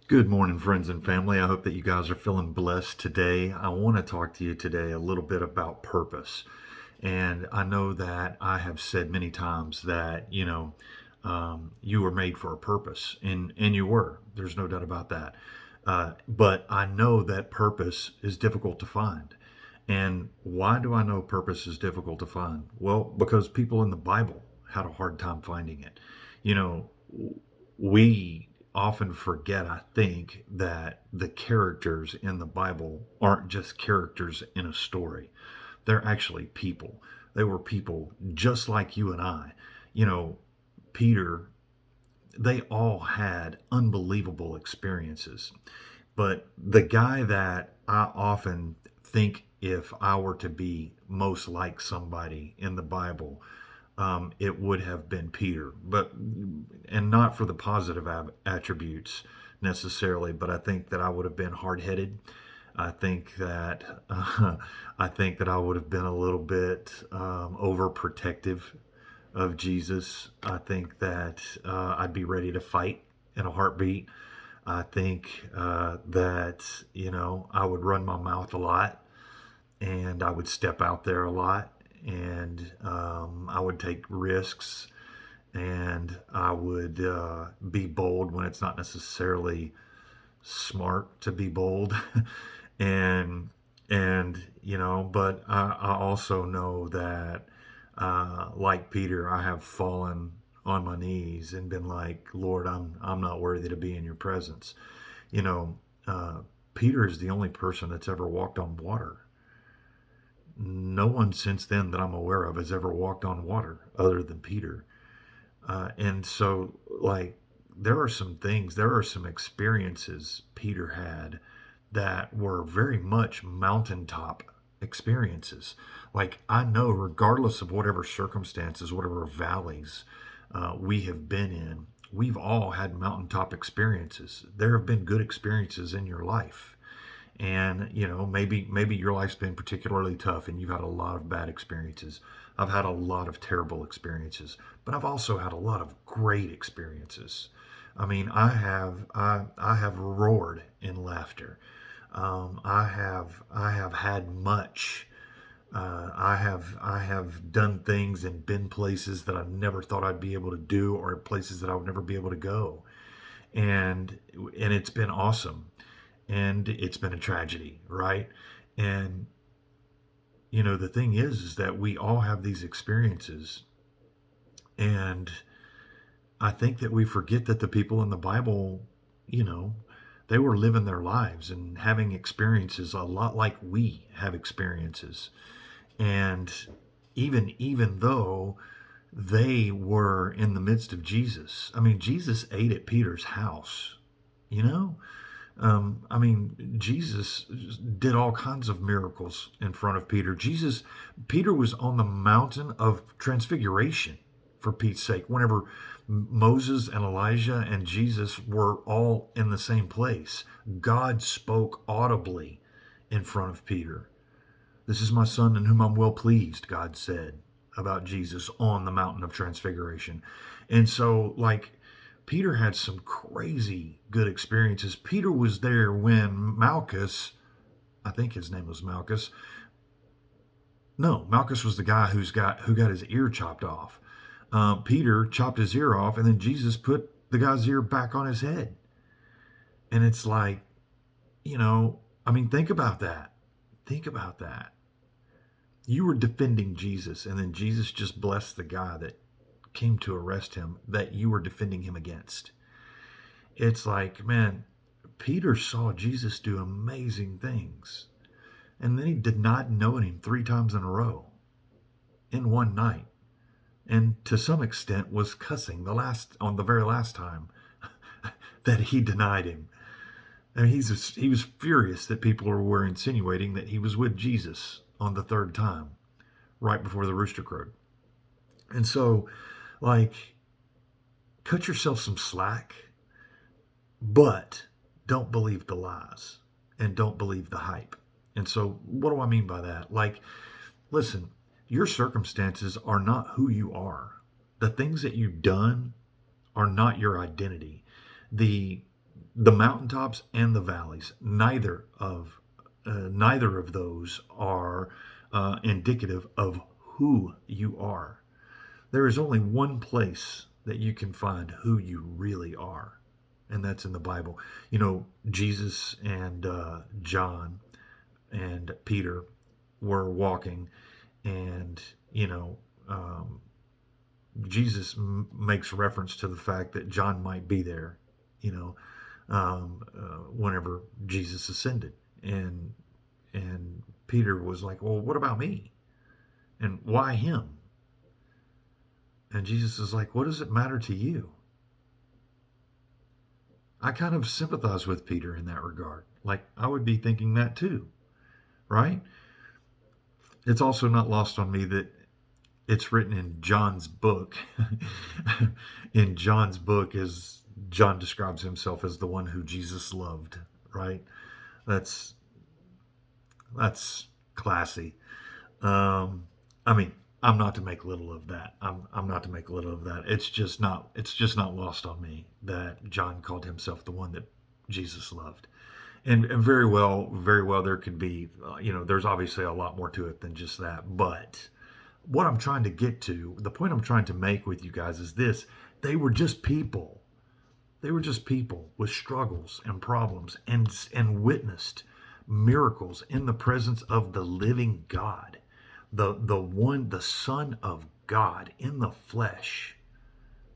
Good morning, friends and family. I hope that you guys are feeling blessed today. I want to talk to you today a little bit about purpose. And I know that I have said many times that, you were made for a purpose, and you were. There's no doubt about that. But I know that purpose is difficult to find. And why do I know purpose is difficult to find? Well, because people in the Bible had a hard time finding it. You know, we often forget, I think, that the characters in the Bible aren't just characters in a story. They're actually people. They were people just like you and I. You know, Peter, they all had unbelievable experiences. But the guy that I often think, if I were to be most like somebody in the Bible, it would have been Peter, but and not for the positive attributes necessarily, but I think that I would have been hard-headed. I think that I think that I would have been a little bit overprotective of Jesus. I think that I'd be ready to fight in a heartbeat. I think that I would run my mouth a lot, and I would step out there a lot, and I would take risks, and I would be bold when it's not necessarily smart to be bold, and but I also know that like Peter, I have fallen on my knees and been like, Lord, I'm not worthy to be in your presence. You know, Peter is the only person that's ever walked on water. No one since then that I'm aware of has ever walked on water other than Peter. And so, like, there are some experiences Peter had that were very much mountaintop experiences. Like, I know, regardless of whatever circumstances, whatever valleys we have been in, we've all had mountaintop experiences. There have been good experiences in your life, and maybe your life's been particularly tough and you've had a lot of bad experiences. I've had a lot of terrible experiences, but I've also had a lot of great experiences. I mean, I have roared in laughter. I have had much. I have done things and been places that I never thought I'd be able to do, or places that I would never be able to go, and it's been awesome, and it's been a tragedy, right? And the thing is that we all have these experiences, and I think that we forget that the people in the Bible, you know, they were living their lives and having experiences a lot like we have experiences. And even though they were in the midst of Jesus, I mean, Jesus ate at Peter's house, you know? I mean, Jesus did all kinds of miracles in front of Peter. Peter was on the mountain of transfiguration, for Pete's sake, whenever Moses and Elijah and Jesus were all in the same place. God spoke audibly in front of Peter. This is my son in whom I'm well pleased, God said about Jesus on the mountain of transfiguration. And so, like, Peter had some crazy good experiences. Peter was there when Malchus, I think his name was Malchus. No, Malchus was the guy who got his ear chopped off. Peter chopped his ear off, and then Jesus put the guy's ear back on his head. And it's like, I mean, think about that. Think about that. You were defending Jesus, and then Jesus just blessed the guy that came to arrest him that you were defending him against. It's like, man, Peter saw Jesus do amazing things, and then he denied knowing him 3 times in a row in one night, and to some extent was cussing on the very last time that he denied him. I mean, he was furious that people were insinuating that he was with Jesus on the third time, right before the rooster crowed. And so, like, cut yourself some slack, but don't believe the lies and don't believe the hype. And so, what do I mean by that? Like, listen, your circumstances are not who you are. The things that you've done are not your identity. The The mountaintops and the valleys, neither of those are indicative of who you are. There is only one place that you can find who you really are, and that's in the Bible. Jesus and John and Peter were walking, and um, Jesus makes reference to the fact that John might be there, you know, whenever Jesus ascended, and Peter was like, "Well, what about me? And why him?" And Jesus is like, "What does it matter to you?" I kind of sympathize with Peter in that regard. Like, I would be thinking that too, right? It's also not lost on me that it's written in John's book. In John's book, as John describes himself as the one who Jesus loved, right? That's that's classy. Um, I mean, I'm not to make little of that. I'm not to make little of that. It's just not lost on me that John called himself the one that Jesus loved. And very well, there could be, there's obviously a lot more to it than just that. But what I'm trying to get to, the point I'm trying to make with you guys is this: they were just people. They were just people with struggles and problems, and witnessed miracles in the presence of the living God, the Son of God in the flesh.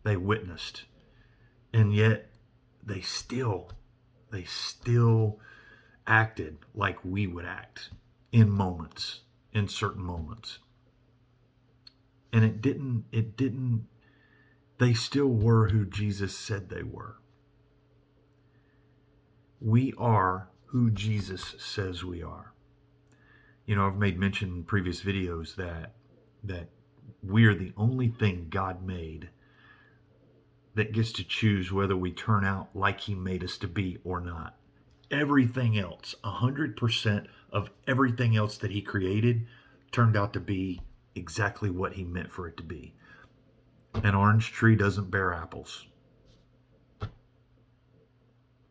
They witnessed, and yet they still they still acted like we would act in certain moments. And it didn't they still were who Jesus said they were. We are who Jesus says we are. I've made mention in previous videos that we are the only thing God made that gets to choose whether we turn out like he made us to be or not. Everything else, 100% of everything else that he created, turned out to be exactly what he meant for it to be. An orange tree doesn't bear apples.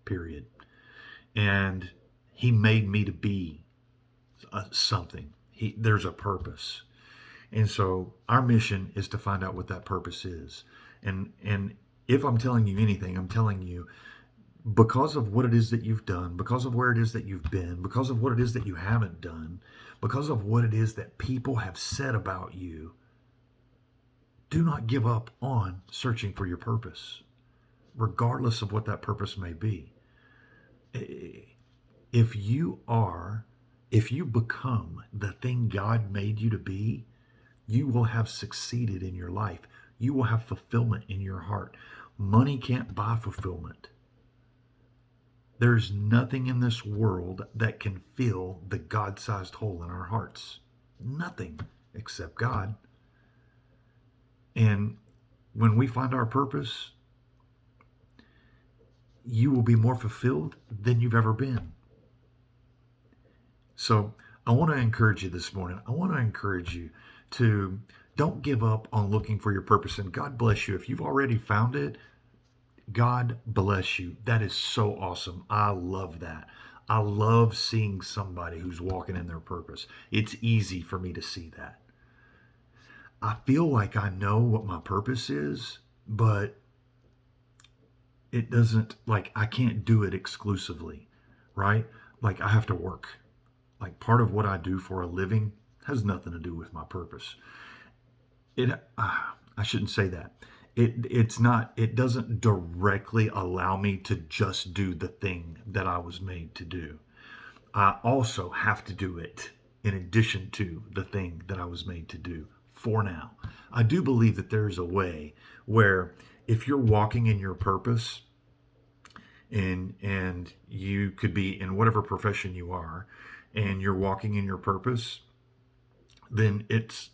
Period. And he made me to be something. There's a purpose. And so our mission is to find out what that purpose is. And if I'm telling you anything, I'm telling you, because of what it is that you've done, because of where it is that you've been, because of what it is that you haven't done, because of what it is that people have said about you, do not give up on searching for your purpose, regardless of what that purpose may be. If you become the thing God made you to be, you will have succeeded in your life. You will have fulfillment in your heart. Money can't buy fulfillment. There's nothing in this world that can fill the God-sized hole in our hearts. Nothing except God. And when we find our purpose, you will be more fulfilled than you've ever been. So I want to encourage you this morning. I want to encourage you to don't give up on looking for your purpose. And God bless you. If you've already found it, God bless you. That is so awesome. I love that. I love seeing somebody who's walking in their purpose. It's easy for me to see that. I feel like I know what my purpose is, but it doesn't, like, I can't do it exclusively, right? Like, I have to work. Like, part of what I do for a living has nothing to do with my purpose. I shouldn't say that. It doesn't directly allow me to just do the thing that I was made to do. I also have to do it in addition to the thing that I was made to do for now. I do believe that there's a way where if you're walking in your purpose, and you could be in whatever profession you are, and you're walking in your purpose, then it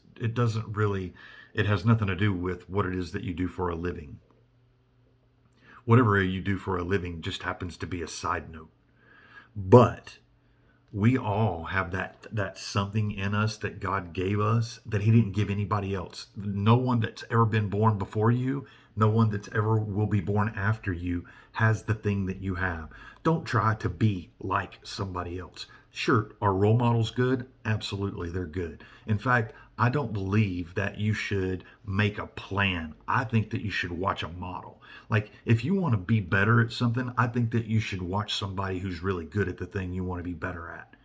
has nothing to do with what it is that you do for a living. Whatever you do for a living just happens to be a side note. But we all have that something in us that God gave us that he didn't give anybody else. No one that's ever been born before you, No one that's ever will be born after you has the thing that you have. Don't try to be like somebody else. Sure, are role models good? Absolutely, they're good. In fact, I don't believe that you should make a plan. I think that you should watch a model. Like, if you want to be better at something, I think that you should watch somebody who's really good at the thing you want to be better at.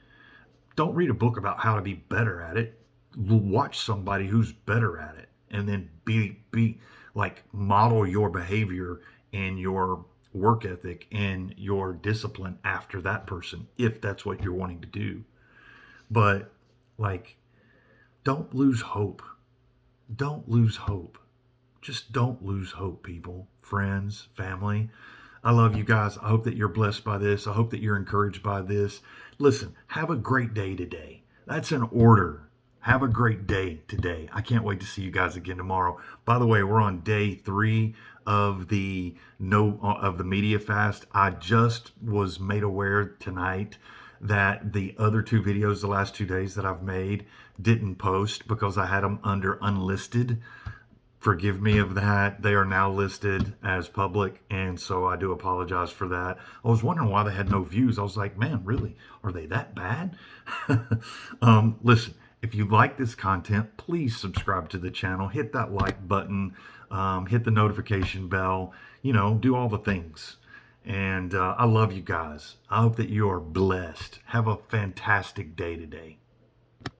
Don't read a book about how to be better at it. Watch somebody who's better at it, and then be like, model your behavior and your work ethic and your discipline after that person, if that's what you're wanting to do. But like, don't lose hope. Don't lose hope. Just don't lose hope, people, friends, family. I love you guys. I hope that you're blessed by this. I hope that you're encouraged by this. Listen, have a great day today. That's an order. Have a great day today. I can't wait to see you guys again tomorrow. By the way, we're on day 3 of the media fast. I just was made aware tonight that the other 2 videos the last 2 days that I've made didn't post because I had them under unlisted. Forgive me of that. They are now listed as public, and so I do apologize for that. I was wondering why they had no views. I was like, man, really? Are they that bad? Listen, if you like this content, please subscribe to the channel. Hit that like button. Hit the notification bell. Do all the things. And I love you guys. I hope that you are blessed. Have a fantastic day today.